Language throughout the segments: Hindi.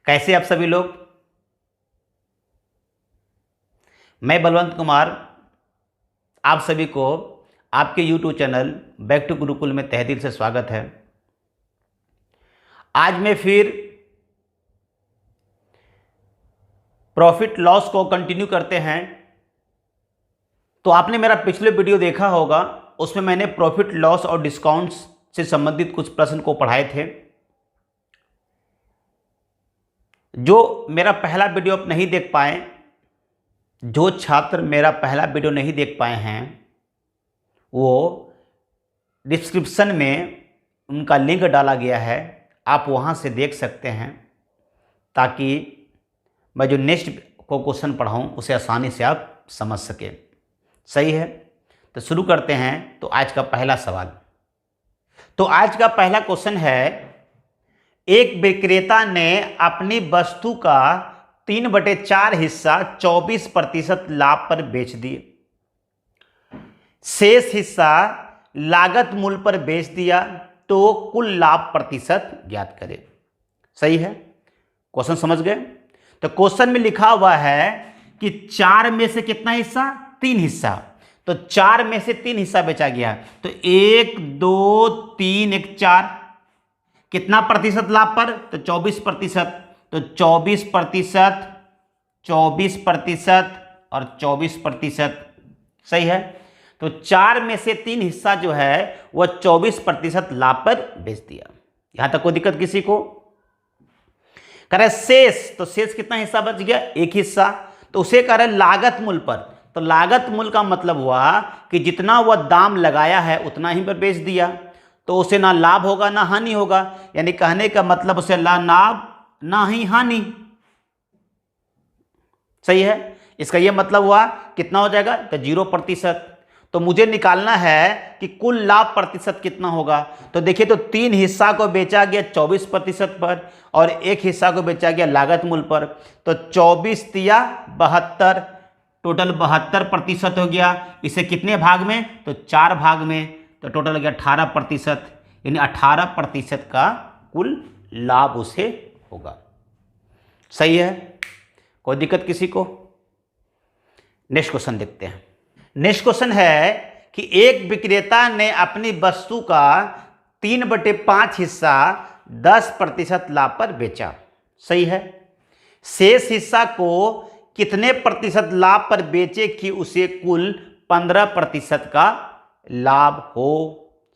कैसे आप सभी लोग। मैं बलवंत कुमार आप सभी को आपके YouTube channel back to Gurukul में तहे दिल से स्वागत है। आज मैं फिर प्रॉफिट लॉस को कंटिन्यू करते हैं। तो आपने मेरा पिछले वीडियो देखा होगा, उसमें मैंने प्रॉफिट लॉस और डिस्काउंट्स से संबंधित कुछ प्रश्न को पढ़ाए थे। जो मेरा पहला वीडियो आप नहीं देख पाए, जो छात्र मेरा पहला वीडियो नहीं देख पाए हैं, वो डिस्क्रिप्शन में उनका लिंक डाला गया है, आप वहां से देख सकते हैं, ताकि मैं जो नेक्स्ट को क्वेश्चन पढ़ाऊँ उसे आसानी से आप समझ सकें। सही है, तो शुरू करते हैं। तो आज का पहला सवाल, तो आज का पहला क्वेश्चन है, एक विक्रेता ने अपनी वस्तु का 3/4 हिस्सा 24% लाभ पर बेच दिए। शेष हिस्सा लागत मूल्य पर बेच दिया, तो कुल लाभ प्रतिशत ज्ञात करें। सही है, क्वेश्चन समझ गए। तो क्वेश्चन में लिखा हुआ है कि 4 में से कितना हिस्सा? 3 हिस्सा। तो 4 में से 3 हिस्सा बेचा गया, तो 1 2 3 1 4, कितना प्रतिशत लाभ पर? तो 24%। तो 24%, 24% और 24%। सही है। तो 4 में से 3 हिस्सा जो है वह 24% लाभ पर बेच दिया। यहां तक कोई दिक्कत किसी को? कह रहे शेष, तो शेष कितना हिस्सा बच गया? 1 हिस्सा। तो उसे कह रहे लागत मूल्य पर। तो लागत मूल्य का मतलब हुआ कि जितना वह दाम लगाया है उतना ही पर बेच दिया, तो उसे ना लाभ होगा ना हानि होगा। यानी कहने का मतलब उसे ना लाभ ना ही हानि। सही है, इसका यह मतलब हुआ कितना हो जाएगा? तो 0%। तो मुझे निकालना है कि कुल लाभ प्रतिशत कितना होगा। तो देखिए, तो 3 हिस्सा को बेचा गया 24% पर और 1 हिस्सा को बेचा गया लागत मूल्य पर। तो 24 तिया 72, टोटल 72% हो गया। इसे कितने भाग में? तो 4 भाग में। तो टोटल हो गया 18%, यानी 18% का कुल लाभ उसे होगा। सही है, कोई दिक्कत किसी को? नेक्स्ट क्वेश्चन देखते हैं। नेक्स्ट क्वेश्चन है कि एक विक्रेता ने अपनी वस्तु का 3/5 हिस्सा 10% लाभ पर बेचा। सही है। शेष हिस्सा को कितने प्रतिशत लाभ पर बेचे कि उसे कुल 15% का लाभ हो।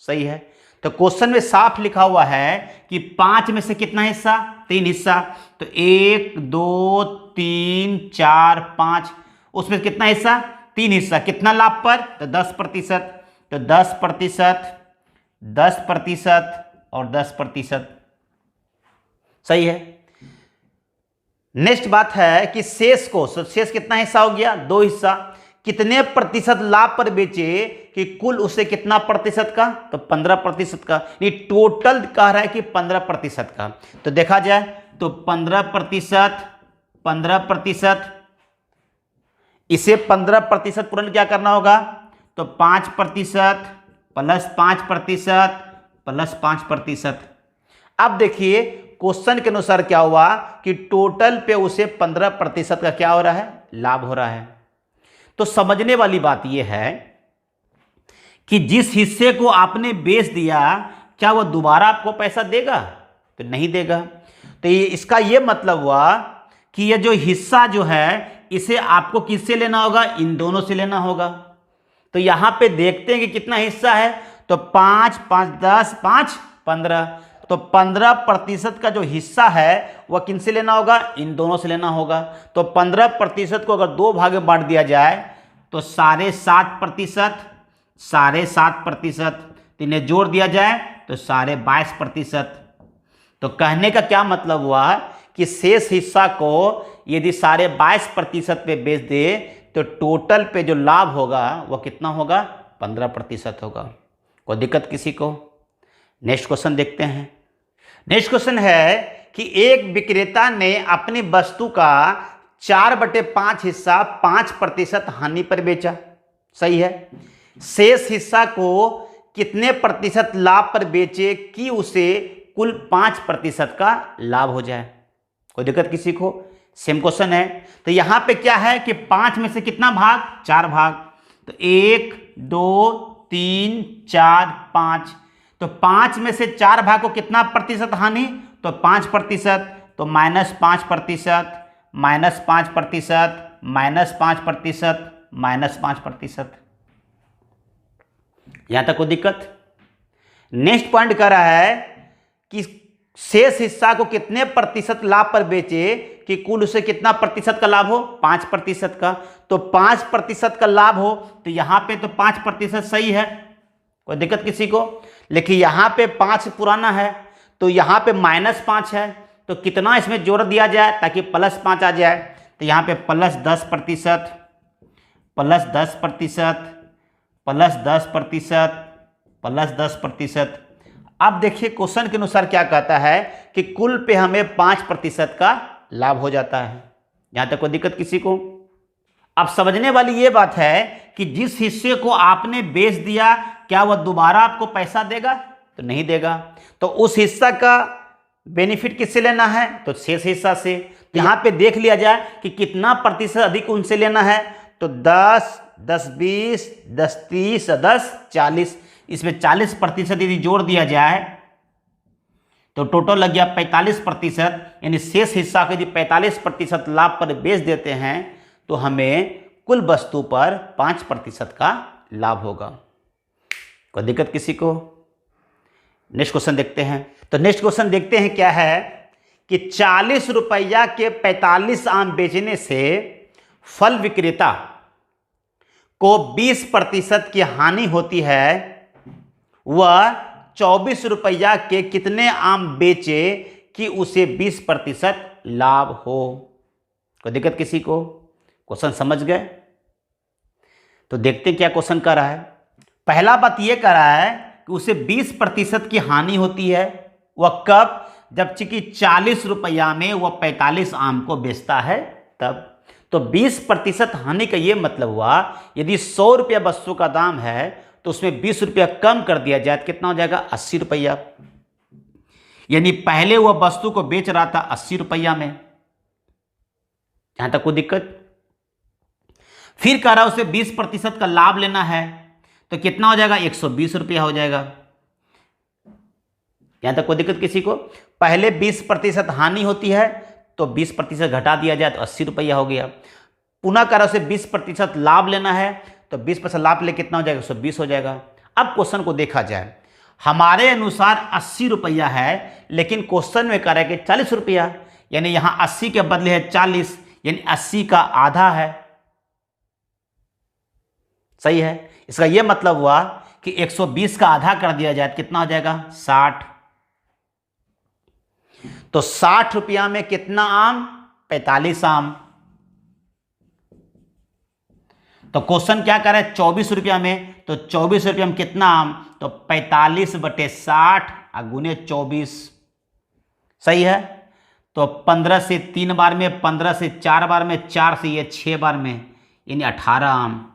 सही है। तो क्वेश्चन में साफ लिखा हुआ है कि 5 में से कितना हिस्सा? 3 हिस्सा। तो 1 2 3 4 5, उसमें कितना हिस्सा? 3 हिस्सा। कितना लाभ पर? तो 10%। तो 10%, 10% और 10%। सही है। नेक्स्ट बात है कि शेष को, शेष कितना हिस्सा हो गया? 2 हिस्सा। कितने प्रतिशत लाभ पर बेचे कि कुल उसे कितना प्रतिशत का? तो 15% का। ये टोटल कह रहा है कि 15% का। तो देखा जाए तो 15%, 15%, इसे 15% पूर्ण क्या करना होगा? तो 5% प्लस 5% प्लस 5%। अब देखिए क्वेश्चन के अनुसार क्या हुआ कि टोटल पे उसे 15% का क्या हो रहा है? लाभ हो रहा है। तो समझने वाली बात यह है कि जिस हिस्से को आपने बेच दिया, क्या वह दोबारा आपको पैसा देगा? तो नहीं देगा। तो ये इसका यह मतलब हुआ कि यह जो हिस्सा जो है इसे आपको किससे लेना होगा? इन दोनों से लेना होगा। तो यहां पे देखते हैं कि कितना हिस्सा है। तो 5 5 10 5 15। तो 15% का जो हिस्सा है वह किनसे लेना होगा? इन दोनों से लेना होगा। तो 15% को अगर 2 भाग में बांट दिया जाए तो 7.5%, 7.5%, इन्हें जोड़ दिया जाए तो 22.5%। तो कहने का क्या मतलब हुआ कि शेष हिस्सा को यदि 22.5% पे बेच दे तो टोटल पे जो लाभ होगा वह कितना होगा? 15% होगा। कोई दिक्कत किसी को? नेक्स्ट क्वेश्चन देखते हैं। नेक्स्ट क्वेश्चन है कि एक विक्रेता ने अपनी वस्तु का 4/5 हिस्सा 5% हानि पर बेचा। सही है। शेष हिस्सा को कितने प्रतिशत लाभ पर बेचे कि उसे कुल 5% का लाभ हो जाए। कोई दिक्कत किसी को? सेम क्वेश्चन है। तो यहां पे क्या है कि 5 में से कितना भाग? 4 भाग। तो 1 2 3 4 5। तो 5 में से 4 भाग को कितना प्रतिशत हानि? तो 5%। तो -5%, -5%, -5%, -5%। यहां तक कोई दिक्कत? नेक्स्ट पॉइंट कर रहा है कि शेष हिस्सा को कितने प्रतिशत लाभ पर बेचे कि कुल उसे कितना प्रतिशत का लाभ हो? 5% का। तो 5% का लाभ हो तो यहां पे तो 5% सही है, कोई दिक्कत किसी को? लेकिन यहां पे 5 पुराना है तो यहां पे -5 है, तो कितना इसमें जोड़ दिया जाए ताकि +5 आ जाए? तो यहां पे +10%, +10%, +10%, +10%। अब देखिए क्वेश्चन के अनुसार क्या कहता है कि कुल पे हमें 5% का लाभ हो जाता है। यहां तक कोई दिक्कत किसी को? अब समझने वाली ये बात है कि जिस हिस्से को आपने बेच दिया क्या वह दोबारा आपको पैसा देगा? तो नहीं देगा। तो उस हिस्सा का बेनिफिट किससे लेना है? तो शेष हिस्सा से। यहां पे देख लिया जाए कि कितना प्रतिशत अधिक उनसे लेना है। तो 10, 10 20, 10 30, 10 40। इसमें 40% यदि जोड़ दिया जाए तो टोटल लग गया 45%। यानी शेष हिस्सा को यदि 45% लाभ पर बेच देते हैं तो हमें कुल वस्तु पर 5% का लाभ होगा। कोई दिक्कत किसी को? नेक्स्ट क्वेश्चन देखते हैं। तो नेक्स्ट क्वेश्चन देखते हैं क्या है कि 40 रुपया के 45 आम बेचने से फल विक्रेता को 20% की हानि होती है। वह 24 रुपया के कितने आम बेचे कि उसे 20% लाभ हो। कोई दिक्कत किसी को? क्वेश्चन समझ गए? तो देखते हैं क्या क्वेश्चन कर रहा है। पहला बात यह कर रहा है कि उसे 20% की हानि होती है। वह कब? जब कि 40 रुपया में वह 45 आम को बेचता है तब। तो 20% हानि का यह मतलब हुआ यदि 100 रुपया वस्तु का दाम है तो उसमें 20 रुपया कम कर दिया जाए तो कितना हो जाएगा? 80 रुपया। यानी पहले वह वस्तु को बेच रहा था 80 रुपया में। यहां तक कोई दिक्कत? फिर कह रहा है उसे 20% का लाभ लेना है तो कितना हो जाएगा? 120 रुपया हो जाएगा। यहां तक कोई दिक्कत किसी को? पहले 20% हानि होती है तो 20% घटा दिया जाए तो 80 रुपया हो गया। पुनः कह रहा है उसे 20% लाभ लेना है तो 20% लाभ ले कितना हो जाएगा? 120 हो जाएगा। अब क्वेश्चन को देखा जाए, हमारे अनुसार 80 रुपया है लेकिन क्वेश्चन में कह रहा है कि 40 रुपया, यानी यहां 80 के बदले है 40, यानी 80 का आधा है। सही है। इसका यह मतलब हुआ कि 120 का आधा कर दिया जाए कितना हो जाएगा? 60। तो 60 रुपया में कितना आम? 45 आम। तो क्वेश्चन क्या कर रहा है? 24 रुपया में, तो 24 रुपया में कितना आम? तो 45/60 गुने 24। सही है। तो 15 से 3 बार में, 15 से 4 बार में, 4 से ये 6 बार में, यानी 18 आम।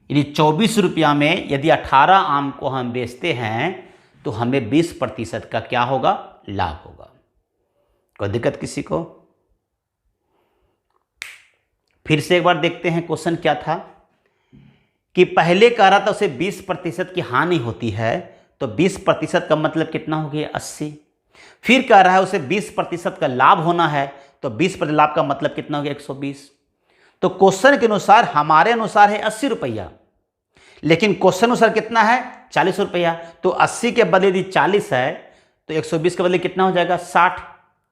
यानी 24 रुपया में यदि 18 आम को हम बेचते हैं तो हमें 20% का क्या होगा? लाभ होगा। कोई दिक्कत किसी को? फिर से एक बार देखते हैं क्वेश्चन क्या था कि पहले कह रहा था उसे 20% की हानि होती है तो 20% का मतलब कितना हो गया? 80। फिर कह रहा है उसे 20% का लाभ होना है तो 20% लाभ का मतलब कितना हो गया? 120। तो क्वेश्चन के अनुसार हमारे अनुसार है 80 रुपया, लेकिन क्वेश्चन अनुसार कितना है? 40 रुपया। तो 80 के बदले यदि 40 है तो 120 के बदले कितना हो जाएगा? 60।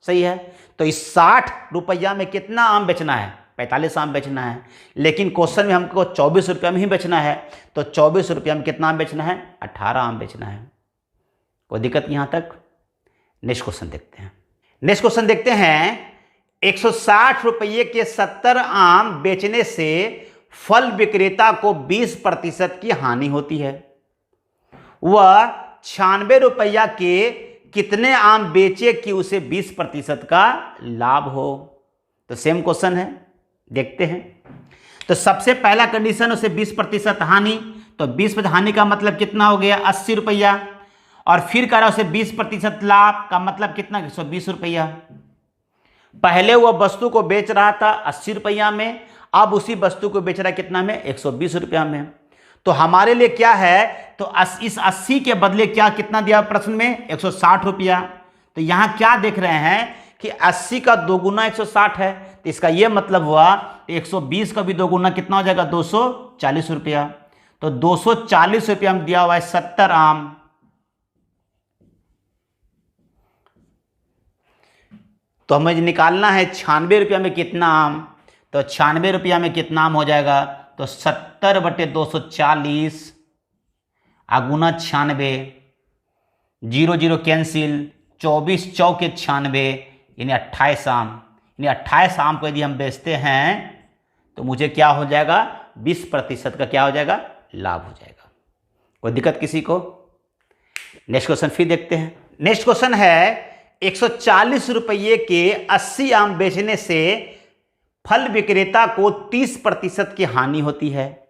सही है। तो इस 60 रुपया में कितना आम बेचना है? 45 आम बेचना है, लेकिन क्वेश्चन में हमको 24 रुपया में ही बेचना है। तो 24 रुपया में कितना आम बेचना है? 18 आम बेचना है। कोई दिक्कत यहां तक? नेक्स्ट क्वेश्चन देखते हैं। नेक्स्ट क्वेश्चन देखते हैं। 160 रुपये के 70 आम बेचने से फल विक्रेता को 20% की हानि होती है। वह 96 रुपया के कितने आम बेचे कि उसे 20% का लाभ हो। तो सेम क्वेश्चन है, देखते हैं। तो सबसे पहला कंडीशन उसे 20% हानि, तो 20% हानि का मतलब कितना हो गया 80 रुपया, और फिर कह रहा उसे 20% लाभ का मतलब कितना 120 रुपया। पहले वह वस्तु को बेच रहा था 80 रुपया में, अब उसी वस्तु को बेच रहा है कितना में 120 रुपया में। तो हमारे लिए क्या है, तो इस 80 के बदले क्या कितना दिया प्रश्न में 160 रुपया। तो यहां क्या देख रहे हैं कि 80 का 2 गुना 160 है, तो इसका यह मतलब हुआ 120 का भी 2 गुना कितना हो जाएगा 240 रुपया। तो 240 रुपया में दिया हुआ है 70 आम। तो हमें निकालना है 96 रुपया में कितना आम। तो 96 रुपया में कितना आम हो जाएगा, तो 70/240 गुना 96, 0 0 कैंसिल, 24 चौके 96 यानी 28 आम। यानी 28 आम को यदि हम बेचते हैं तो मुझे क्या हो जाएगा 20% का क्या हो जाएगा लाभ हो जाएगा। कोई दिक्कत किसी को? नेक्स्ट क्वेश्चन फिर देखते हैं। नेक्स्ट क्वेश्चन है 140 रुपये के 80 आम बेचने से फल विक्रेता को 30% की हानि होती है।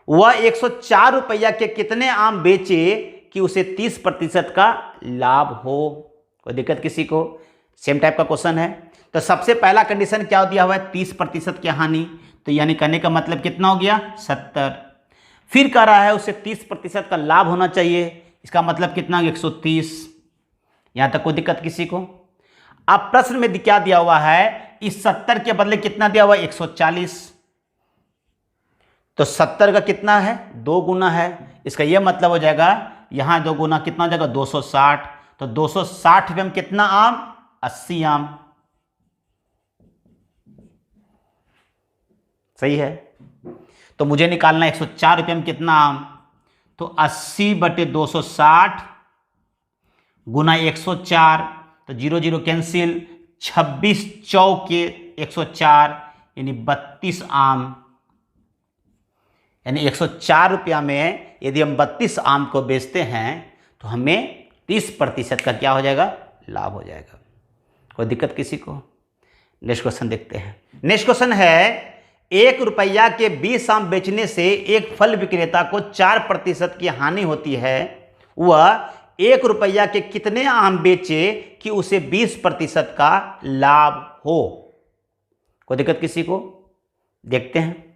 वह 104 रुपया के कितने आम बेचे कि उसे 30% का लाभ हो। कोई दिक्कत किसी को? सेम टाइप का क्वेश्चन है। तो सबसे पहला कंडीशन क्या दिया हुआ है 30% की हानि, तो यानी करने का मतलब कितना हो गया 70। फिर कह रहा है उसे 30% का लाभ होना चाहिए, इसका मतलब कितना 130। यहां तक कोई दिक्कत किसी को? अब प्रश्न में क्या दिया हुआ है, इस 70 के बदले कितना दिया हुआ है 140। तो 70 का कितना है 2 गुना है, इसका यह मतलब हो जाएगा यहां 2 गुना कितना हो जाएगा 260। तो 260 रुपये में कितना आम 80 आम। सही है। तो मुझे निकालना 104 रुपये में कितना आम, तो 80/260 गुना 104, तो 0 0 कैंसिल, 26 चौके 104 यानी 32 आम। यानी 104 रुपया में यदि हम 32 आम को बेचते हैं तो हमें 30% का क्या हो जाएगा लाभ हो जाएगा। कोई दिक्कत किसी को? नेक्स्ट क्वेश्चन देखते हैं। नेक्स्ट क्वेश्चन है 1 रुपया के 20 आम बेचने से एक फल विक्रेता को 4% की हानि होती है। वह 1 रुपया के कितने आम बेचे कि उसे 20% का लाभ हो। कोई दिक्कत किसी को? देखते हैं।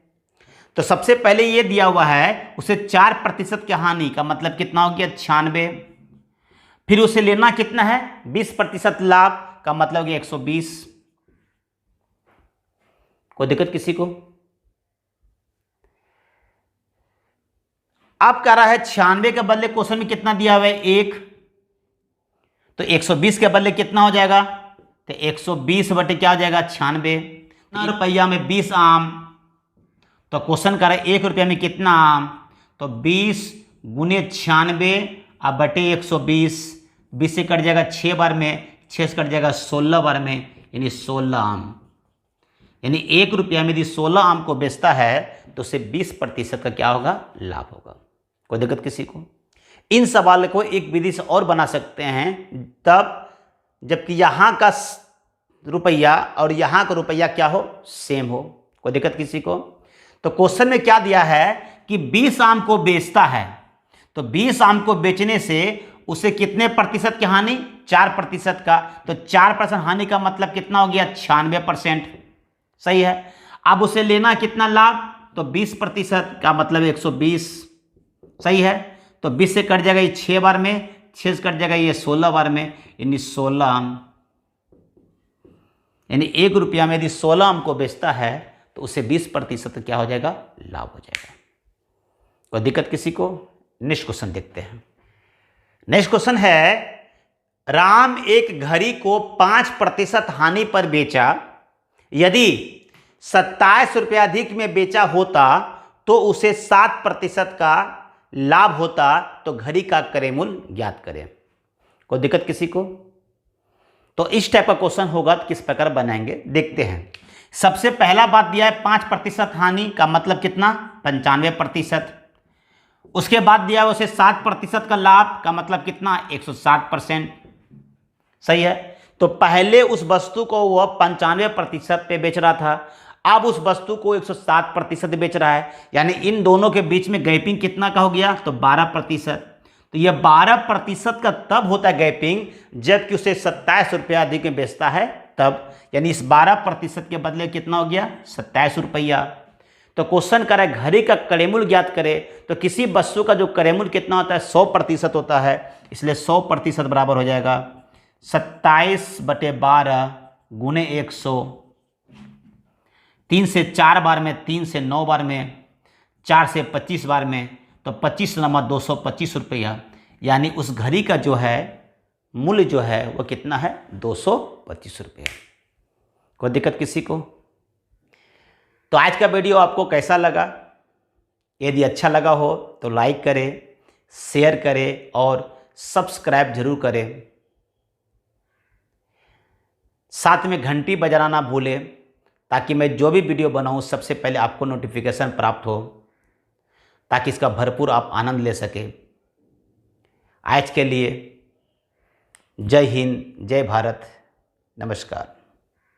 तो सबसे पहले यह दिया हुआ है उसे 4% की हानि का मतलब कितना हो गया 96। फिर उसे लेना कितना है 20% लाभ का मतलब हो गया 120। कोई दिक्कत किसी को? अब कह रहा है 96 के बदले क्वेश्चन में कितना दिया हुआ है 1, तो 120 के बदले कितना हो जाएगा, तो 120 बटे क्या हो जाएगा 96। रुपया में 20 आम, तो क्वेश्चन कह रहा है 1 रुपया में कितना आम, तो 20 गुने 96 अब बटे 120, 20 से कट जाएगा 6 बार में, 6 से कट जाएगा 16 बार में, यानी 16 आम। यानी 1 रुपया में यदि 16 आम को बेचता है तो उसे 20% का क्या होगा लाभ होगा। कोई दिक्कत किसी को? इन सवाल को एक विधि से और बना सकते हैं, तब जबकि यहाँ का रुपया और यहाँ का रुपया क्या हो सेम हो। कोई दिक्कत किसी को? तो क्वेश्चन में क्या दिया है कि 20 आम को बेचता है, तो 20 आम को बेचने से उसे कितने प्रतिशत की हानि 4% का, तो 4% हानि का मतलब कितना हो गया 96%। सही है। अब उसे लेना कितना लाभ, तो 20% का मतलब 120। सही है। तो 20 से कट जाएगा ये 6 बार में, 6 से कट जाएगा ये 16 बार में, यानी 16 आम। यानी 1 रुपया में यदि 16 आम को बेचता है तो उसे 20% क्या हो जाएगा लाभ हो जाएगा। कोई दिक्कत किसी को? नेक्स्ट क्वेश्चन देखते हैं। नेक्स्ट क्वेश्चन है राम एक घड़ी को 5% हानि पर बेचा। यदि 27 रुपया अधिक में बेचा होता तो उसे 7% का लाभ होता, तो घड़ी का क्रय मूल्य ज्ञात करें। कोई दिक्कत किसी को? तो इस टाइप का क्वेश्चन होगा तो किस प्रकार बनाएंगे देखते हैं। सबसे पहला बात दिया है 5% हानि का मतलब कितना 95%। उसके बाद दिया है उसे 7% का लाभ का मतलब कितना 160%। सही है। तो पहले उस वस्तु को वह 95% पे बेच रहा था, अब उस वस्तु को 107% बेच रहा है, यानी इन दोनों के बीच में गैपिंग कितना का हो गया, तो 12%। तो यह 12% का तब होता है गैपिंग जबकि उसे 27 रुपया अधिक में बेचता है तब, यानी इस 12% के बदले कितना हो गया, 27 रुपया। तो क्वेश्चन करे घड़ी का क्रयमूल्य ज्ञात करे, तो किसी वस्तु का जो क्रयमूल्य कितना होता है, 100% होता है, इसलिए 100% बराबर हो जाएगा 27/12 गुणे 100। 3 से 4 बार में, 3 से 9 बार में, 4 से 25 बार में, तो 25 × 225 रुपया, यानी उस घड़ी का जो है मूल्य जो है वो कितना है, 225 रुपया। कोई दिक्कत किसी को? तो आज का वीडियो आपको कैसा लगा? यदि अच्छा लगा हो तो लाइक करें, शेयर करें और सब्सक्राइब जरूर करें। साथ में घंटी बजाना ना भूलें ताकि मैं जो भी वीडियो बनाऊं सबसे पहले आपको नोटिफिकेशन प्राप्त हो, ताकि इसका भरपूर आप आनंद ले सकें। आज के लिए जय हिंद, जय भारत, नमस्कार।